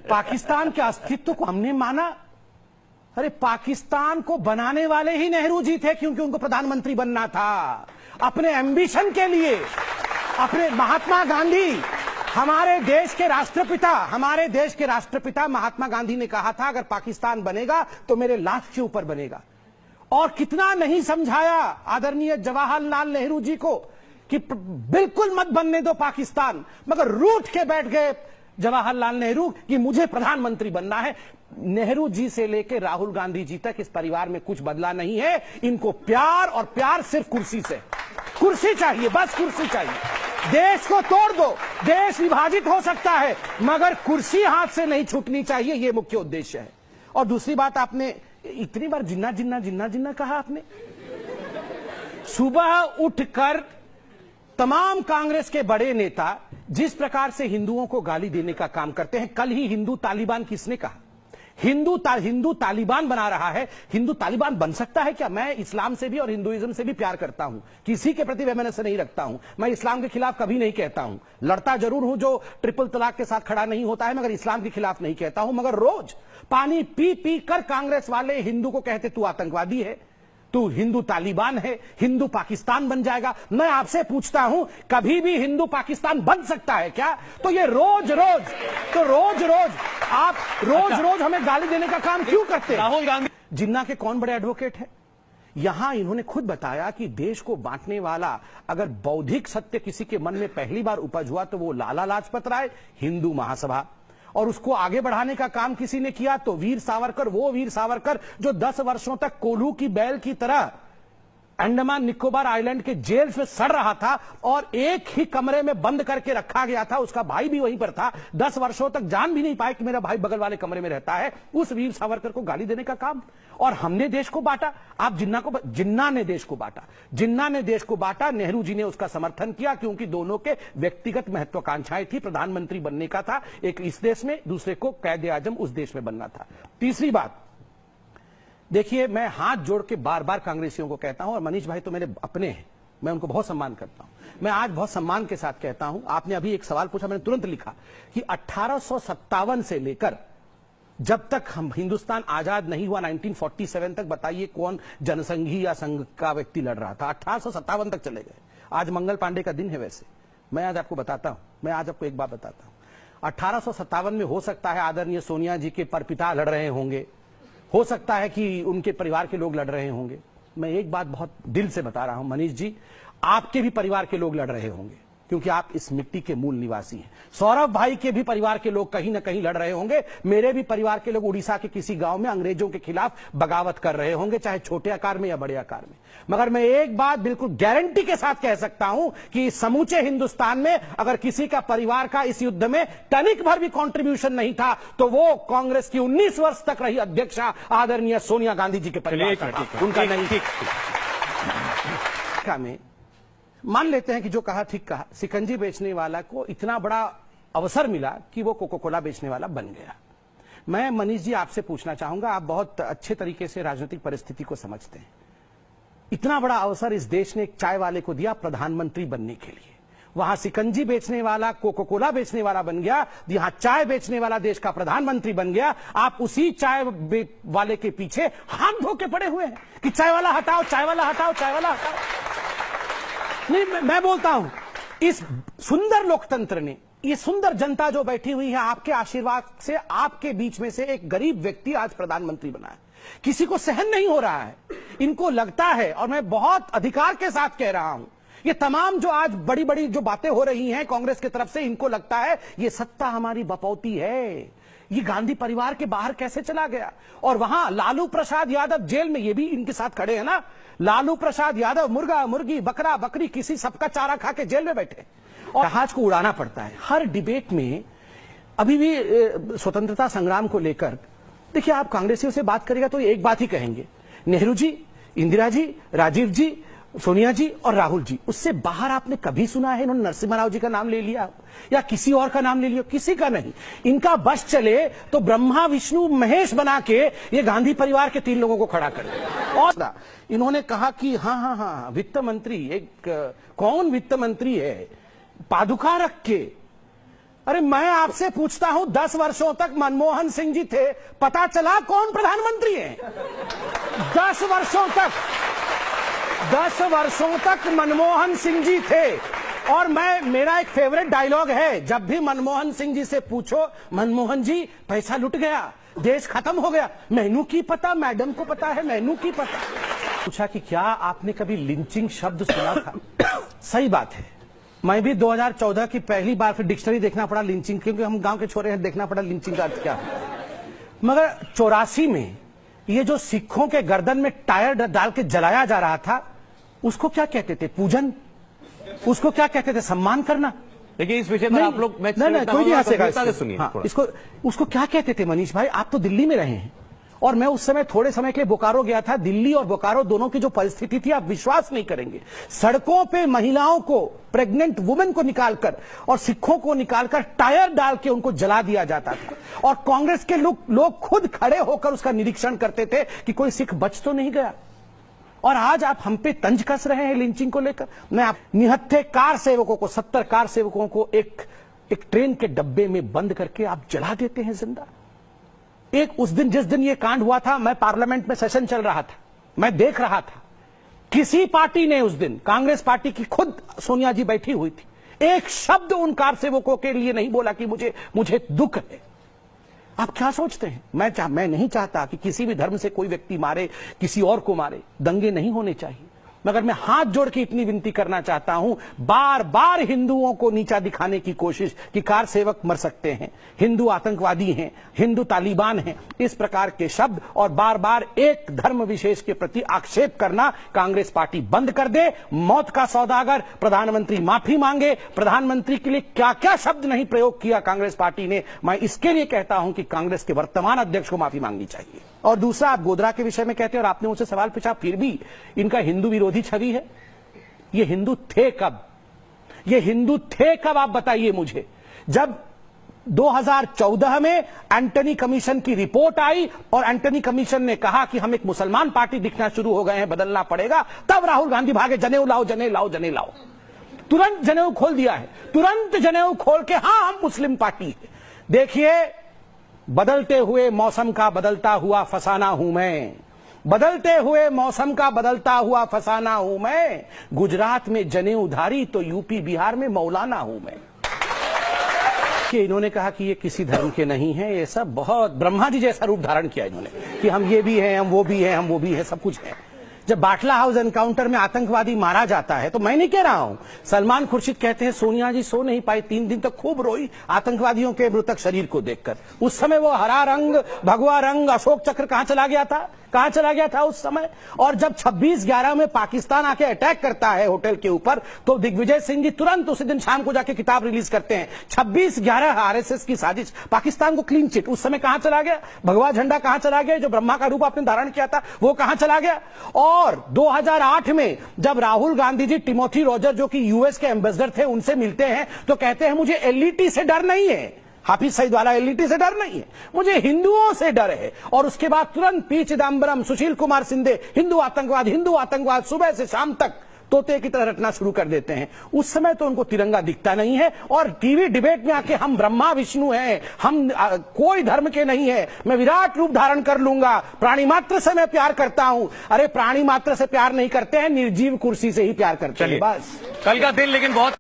पाकिस्तान के अस्तित्व को हमने माना। अरे पाकिस्तान को बनाने वाले ही नेहरू जी थे, क्योंकि उनको प्रधानमंत्री बनना था। अपने एम्बिशन के लिए अपने महात्मा गांधी, हमारे देश के राष्ट्रपिता महात्मा गांधी ने कहा था, अगर पाकिस्तान बनेगा तो मेरे लाश के ऊपर बनेगा। और कितना नहीं समझाया आदरणीय जवाहरलाल नेहरू जी को कि बिल्कुल मत बनने दो पाकिस्तान, मगर रूठ के बैठ गए जवाहरलाल नेहरू कि मुझे प्रधानमंत्री बनना है। नेहरू जी से लेकर राहुल गांधी जी तक इस परिवार में कुछ बदला नहीं है। इनको प्यार, और प्यार सिर्फ कुर्सी से, कुर्सी चाहिए, बस कुर्सी चाहिए। देश को तोड़ दो, देश विभाजित हो सकता है, मगर कुर्सी हाथ से नहीं छूटनी चाहिए, यह मुख्य उद्देश्य है। और दूसरी बात, आपने इतनी बार जिन्ना जिन्ना जिन्ना जिन्ना कहा। आपने सुबह उठकर तमाम कांग्रेस के बड़े नेता जिस प्रकार से हिंदुओं को गाली देने का काम करते हैं, कल ही हिंदू तालिबान किसने कहा? हिंदू तालिबान बना रहा है। हिंदू तालिबान बन सकता है क्या? मैं इस्लाम से भी और हिंदुइज्म से भी प्यार करता हूं, किसी के प्रति वैमनस्य नहीं रखता हूं। मैं इस्लाम के खिलाफ कभी नहीं कहता हूं, लड़ता जरूर हूं जो ट्रिपल तलाक के साथ खड़ा नहीं होता है, मगर इस्लाम के खिलाफ नहीं कहता हूं। मगर रोज पानी पी पी कर कांग्रेस वाले हिंदू को कहते तू आतंकवादी है, तू हिंदू तालिबान है, हिंदू पाकिस्तान बन जाएगा। मैं आपसे पूछता हूं, कभी भी हिंदू पाकिस्तान बन सकता है क्या? तो ये रोज रोज हमें गाली देने का काम क्यों करते हैं? राहुल गांधी जिन्ना के कौन बड़े एडवोकेट हैं? यहां इन्होंने खुद बताया कि देश को बांटने वाला अगर बौद्धिक सत्य किसी के मन में पहली बार उपज हुआ तो वो लाला लाजपत राय, हिंदू महासभा। और उसको आगे बढ़ाने का काम किसी ने किया तो वीर सावरकर, वो वीर सावरकर जो 10 वर्षों तक कोल्हू की बैल की तरह अंडमान निकोबार आइलैंड के जेल में सड़ रहा था और एक ही कमरे में बंद करके रखा गया था। उसका भाई भी वहीं पर था, 10 वर्षों तक जान भी नहीं पाए कि मेरा भाई बगल वाले कमरे में रहता है। उस वीर सावरकर को गाली देने का काम। और हमने देश को बांटा। आप जिन्ना ने देश को बांटा। नेहरू जी ने उसका समर्थन किया, क्योंकि दोनों के व्यक्तिगत महत्वाकांक्षाएं थी। प्रधानमंत्री बनने का था एक इस देश में, दूसरे को कैद आजम उस देश में बनना था। तीसरी बात देखिए, मैं हाथ जोड़ के बार बार कांग्रेसियों को कहता हूं, और मनीष भाई तो मेरे अपने हैं, मैं उनको बहुत सम्मान करता हूं। मैं आज बहुत सम्मान के साथ कहता हूं, आपने अभी एक सवाल पूछा, मैंने तुरंत लिखा कि 1857 से लेकर जब तक हम हिंदुस्तान आजाद नहीं हुआ 1947 तक, बताइए कौन जनसंघी या संघ का व्यक्ति लड़ रहा था? 1857 तक चले गए। आज मंगल पांडे का दिन है। वैसे मैं आज आपको एक बात बताता हूं। 1857 में हो सकता है आदरणीय सोनिया जी के परपिता लड़ रहे होंगे, हो सकता है कि उनके परिवार के लोग लड़ रहे होंगे। मैं एक बात बहुत दिल से बता रहा हूं मनीष जी, आपके भी परिवार के लोग लड़ रहे होंगे, क्योंकि आप इस मिट्टी के मूल निवासी हैं। सौरभ भाई के भी परिवार के लोग कहीं ना कहीं लड़ रहे होंगे। मेरे भी परिवार के लोग उड़ीसा के किसी गांव में अंग्रेजों के खिलाफ बगावत कर रहे होंगे, चाहे छोटे आकार में या बड़े आकार में। मगर मैं एक बात बिल्कुल गारंटी के साथ कह सकता हूं कि समूचे हिंदुस्तान में अगर किसी का परिवार का इस युद्ध में तनिक भर भी कंट्रीब्यूशन नहीं था, तो वो कांग्रेस की 19 वर्ष तक रही अध्यक्षा आदरणीय सोनिया गांधी जी के परिवार का, उनका नहीं। में मान लेते हैं कि जो कहा ठीक कहा, सिकंजी बेचने वाला को इतना बड़ा अवसर मिला कि वो कोका कोला बेचने वाला बन गया। मैं मनीष जी आपसे पूछना चाहूंगा, आप बहुत अच्छे तरीके से राजनीतिक परिस्थिति को समझते हैं। इतना बड़ा अवसर इस देश ने एक चाय वाले को दिया प्रधानमंत्री बनने के लिए। वहां सिकंजी बेचने वाला कोका कोला बेचने वाला बन गया, यहां चाय बेचने वाला देश का प्रधानमंत्री बन गया। आप उसी चाय वाले के पीछे हाथ धो के पड़े हुए हैं कि चाय वाला हटाओ, चाय वाला हटाओ, चाय वाला हटाओ। नहीं, मैं बोलता हूं, इस सुंदर लोकतंत्र ने, ये सुंदर जनता जो बैठी हुई है, आपके आशीर्वाद से आपके बीच में से एक गरीब व्यक्ति आज प्रधानमंत्री बना है। किसी को सहन नहीं हो रहा है। इनको लगता है, और मैं बहुत अधिकार के साथ कह रहा हूं, ये तमाम जो आज बड़ी बड़ी जो बातें हो रही हैं कांग्रेस की तरफ से, इनको लगता है ये सत्ता हमारी बपौती है। ये गांधी परिवार के बाहर कैसे चला गया? और वहां लालू प्रसाद यादव जेल में, ये भी इनके साथ खड़े हैं ना, लालू प्रसाद यादव मुर्गा मुर्गी बकरा बकरी किसी सबका चारा खा के जेल में बैठे, और जहाज को उड़ाना पड़ता है हर डिबेट में। अभी भी स्वतंत्रता संग्राम को लेकर देखिए, आप कांग्रेसियों से बात करेगा तो एक बात ही कहेंगे, नेहरू जी, इंदिरा जी, राजीव जी, सोनिया जी और राहुल जी। उससे बाहर आपने कभी सुना है इन्होंने नरसिम्हा राव जी का नाम ले लिया या किसी और का नाम ले लिया? किसी का नहीं। इनका बस चले तो ब्रह्मा विष्णु महेश बना के ये गांधी परिवार के 3 लोगों को खड़ा कर दिया। और इन्होंने कहा कि हाँ वित्त मंत्री, एक कौन वित्त मंत्री है पादुका रख के? अरे मैं आपसे पूछता हूं, 10 वर्षों तक मनमोहन सिंह जी थे, पता चला कौन प्रधानमंत्री है? 10 वर्षों तक मनमोहन सिंह जी थे। और मेरा एक फेवरेट डायलॉग है, जब भी मनमोहन सिंह जी से पूछो, मनमोहन जी पैसा लुट गया, देश खत्म हो गया, मैनू की पता, मैडम को पता है, मैनू की पता। पूछा कि क्या आपने कभी लिंचिंग शब्द सुना था? सही बात है, मैं भी 2014 की पहली बार फिर डिक्शनरी देखना पड़ा लिंचिंग, क्योंकि हम गांव के छोरे हैं, देखना पड़ा लिंचिंग का अर्थ क्या है। मगर 84 में ये जो सिखों के गर्दन में टायर डाल के जलाया जा रहा था, उसको क्या कहते थे? पूजन। उसको क्या कहते थे? सम्मान करना। देखिए इस विषय पर आप लोग नहीं, कोई नहीं हंसेगा। सुनिए। हाँ, उसको क्या कहते थे मनीष भाई? आप तो दिल्ली में रहे हैं, और मैं उस समय थोड़े समय के लिए बोकारो गया था। दिल्ली और बोकारो दोनों की जो परिस्थिति थी, आप विश्वास नहीं करेंगे। सड़कों पे महिलाओं को, प्रेग्नेंट वुमेन को निकालकर और सिखों को निकालकर टायर डाल के उनको जला दिया जाता था, और कांग्रेस के लोग खुद खड़े होकर उसका निरीक्षण करते थे कि कोई सिख बच तो नहीं गया। और आज आप हम पे तंज कस रहे हैं लिंचिंग को लेकर। मैं आप निहत्थे कार सेवकों को, 70 कार सेवकों को एक ट्रेन के डब्बे में बंद करके आप जला देते हैं जिंदा। उस दिन, जिस दिन ये कांड हुआ था, मैं पार्लियामेंट में सेशन चल रहा था, मैं देख रहा था। किसी पार्टी ने उस दिन, कांग्रेस पार्टी की खुद सोनिया जी बैठी हुई थी, एक शब्द उन कार सेवकों के लिए नहीं बोला कि मुझे दुख है। आप क्या सोचते हैं? मैं नहीं चाहता कि किसी भी धर्म से कोई व्यक्ति मारे, किसी और को मारे, दंगे नहीं होने चाहिए। मगर मैं हाथ जोड़ के इतनी विनती करना चाहता हूं, बार बार हिंदुओं को नीचा दिखाने की कोशिश कि कार सेवक मर सकते हैं, हिंदू आतंकवादी हैं, हिंदू तालिबान हैं, इस प्रकार के शब्द और बार बार एक धर्म विशेष के प्रति आक्षेप करना कांग्रेस पार्टी बंद कर दे। मौत का सौदागर, प्रधानमंत्री माफी मांगे। प्रधानमंत्री के लिए क्या क्या शब्द नहीं प्रयोग किया कांग्रेस पार्टी ने, मैं इसके लिए कहता हूं कि कांग्रेस के वर्तमान अध्यक्ष को माफी मांगनी चाहिए। और दूसरा, आप गोधरा के विषय में कहते हैं और आपने मुझसे सवाल पूछा, फिर भी इनका हिंदू विरोधी छवि है। ये हिंदू थे कब? आप बताइए मुझे। जब 2014 में एंटनी कमीशन की रिपोर्ट आई और एंटनी कमीशन ने कहा कि हम एक मुसलमान पार्टी दिखना शुरू हो गए हैं, बदलना पड़ेगा, तब राहुल गांधी भागे, जनेऊ लाओ, जनेऊ लाओ। तुरंत जनेऊ खोल दिया है, तुरंत जनेऊ खोल के, हाँ हम मुस्लिम पार्टी है। देखिए, बदलते हुए मौसम का बदलता हुआ फसाना हूं मैं, बदलते हुए मौसम का बदलता हुआ फसाना हूं मैं। गुजरात में जनेऊधारी तो यूपी बिहार में मौलाना हूं मैं। कि इन्होंने कहा कि ये किसी धर्म के नहीं है, ये सब बहुत ब्रह्मा जी जैसा रूप धारण किया इन्होंने कि हम ये भी हैं, हम वो भी हैं, हम वो भी हैं, सब कुछ है। जब बाटला हाउस एनकाउंटर में आतंकवादी मारा जाता है, तो मैं नहीं कह रहा हूं, सलमान खुर्शीद कहते हैं सोनिया जी सो नहीं पाई, 3 दिन तक खूब रोई आतंकवादियों के मृतक शरीर को देखकर। उस समय वो हरा रंग, भगवा रंग, अशोक चक्र कहां चला गया था उस समय? और जब 26/11 में पाकिस्तान आके अटैक करता है होटल के ऊपर, तो दिग्विजय सिंह जी तुरंत उसी दिन शाम को जाके किताब रिलीज करते हैं, 26/11 आरएसएस की साजिश, पाकिस्तान को क्लीन चिट। उस समय कहां चला गया भगवा झंडा? कहां चला गया जो ब्रह्मा का रूप आपने धारण किया था, वो कहां चला गया? और 2008 में जब राहुल गांधी जी टिमोथी रॉजर, जो कि यूएस के एम्बेसडर थे, उनसे मिलते हैं, तो कहते हैं मुझे एलईटी से डर नहीं है, हाफिज सईद वाला एलईटी से डर नहीं है, मुझे हिंदुओं से डर है। और उसके बाद तुरंत पी चिदम्बरम, सुशील कुमार सिंधे, हिंदू आतंकवाद सुबह से शाम तक तोते की तरह रटना शुरू कर देते हैं। उस समय तो उनको तिरंगा दिखता नहीं है, और टीवी डिबेट में आके हम ब्रह्मा विष्णु हैं, हम कोई धर्म के नहीं है, मैं विराट रूप धारण कर लूंगा, प्राणी मात्र से मैं प्यार करता हूं। अरे प्राणी मात्र से प्यार नहीं करते हैं, निर्जीव कुर्सी से ही प्यार करते हैं। बस कल का दिन लेकिन बहुत